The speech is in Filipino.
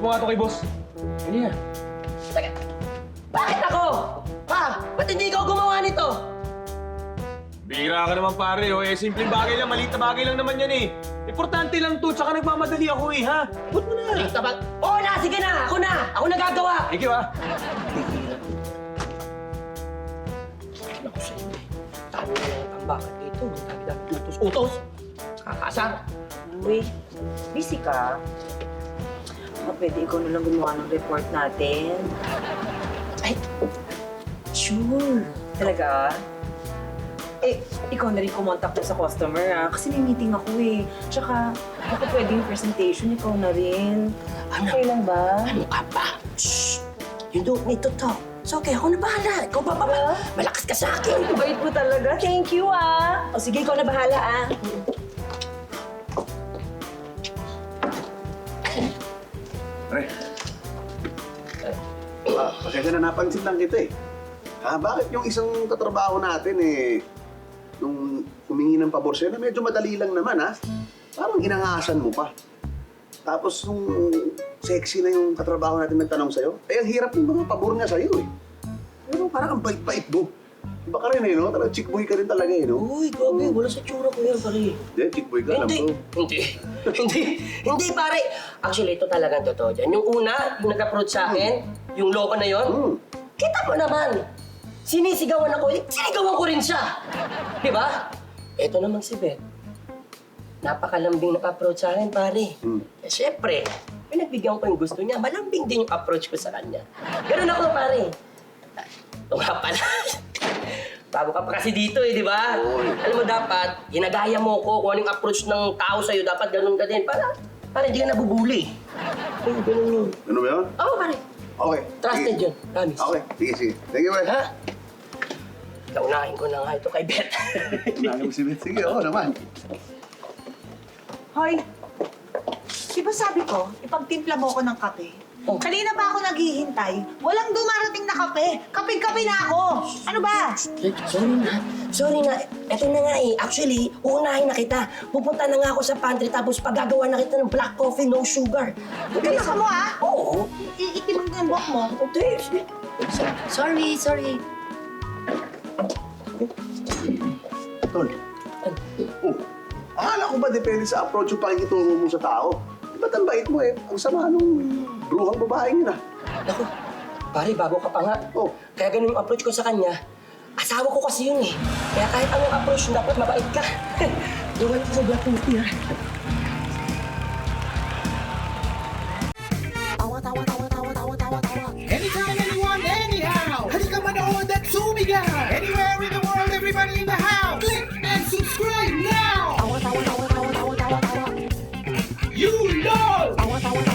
mo nga ito kay boss. Ano yan? Teka, bakit ako? Ha? Ba't hindi ikaw gumawa nito? Bihira ka naman pare, oh. Simpleng bagay lang, maliit na bagay lang naman yan eh. Importante lang to, tsaka nagmamadali ako eh, ha? Huwag mo na. Maliit na ba? Oo na, sige na! Ako na! Ako nagagawa! Ikaw, ha? Naku sa inyo eh. Talo na lang ang tambakan dito. Dami-dami utos-utos. Kakasar. Uy, busy ka? Baka pwede ikaw na lang gumawa ng report natin. Ay, sure. Talaga? Eh, ikaw na rin kumontak na sa customer ah. Kasi may meeting ako eh. Tsaka, baka pwede yung presentation, ikaw na rin. Ano? Okay lang ba? Ano ka ba? Shh! You don't need to talk. So, okay, ako na bahala. Ikaw ba? Malakas ka sa akin. Bait mo talaga. Thank you ah. O sige, ikaw na bahala ah. Pre. Pasensya na napansin lang kita eh. Bakit yung isang katrabaho natin eh, nung humingi ng pabor sa'yo na medyo madali lang naman parang inangasan mo pa. Tapos nung sexy na yung katrabaho natin nagtanong sa'yo, ang hirap ng mga pabor niya sa'yo eh. Pero parang ang bait-bait mo. Iba ka rin eh, no? Talagang chick boy ka rin talaga eh, no? Uy, gabi. Wala sa tsura ko yan, pare. Hindi, chick boy ka, alam ko. Hindi, pare. Actually, ito talagang totoo dyan. Yung una, yung nag-approach sa akin, yung loko na yon, kita mo naman. Sinisigawan ako, sinigawan ko rin siya. Di ba? Ito naman si Beth. Napakalambing na-approach sa akin, pare. Eh, syempre, pinagbigyan ko yung gusto niya. Malambing din yung approach ko sa kanya. Ganun ako, pare. Ito nga pala. Bago ka pa kasi dito eh, di ba? Alam mo dapat, ginagaya mo ko kung anong approach ng tao sa'yo. Dapat ganun ka din para hindi ka nabubuli. Ganun yun. Ano ba yun? Oo, pare. Okay. Trusted yun. Promise. Okay, sige. Thank you, pre. Ha? Naunahin ko na nga ito kay Beth. Nalo si Beth. Sige, oo naman. Hoy, di ba sabi ko, ipagtimpla mo ako ng kape? Oh. Kanina pa ako naghihintay. Walang dumarating na kape. Kapig-kape na ako. Ano ba? Sorry na. Eto na nga eh. Actually, uunahin na kita. Pupunta na nga ako sa pantry tapos paggagawa na kita ng black coffee, no sugar. Bilis mo ah. Oo. Iitim mo yung buhok mo. Okay. Sorry. Tol. Akala ko ba depende sa approach yung pakikitungo mo sa tao? Ba't ang bait mo eh? Ang sama nung bruhang babaeng yun Naku, pare, bago ka pa nga. Oh. Kaya ganun yung approach ko sa kanya. Asawa ko kasi yun eh. Kaya kahit anong approach, dapat mabait ka. Duwan ko sa black coffee ha. Anytime, anyone, anyhow. Halika manood at sumigaw. Anywhere in the world, everybody in the house. Click and subscribe now. You know.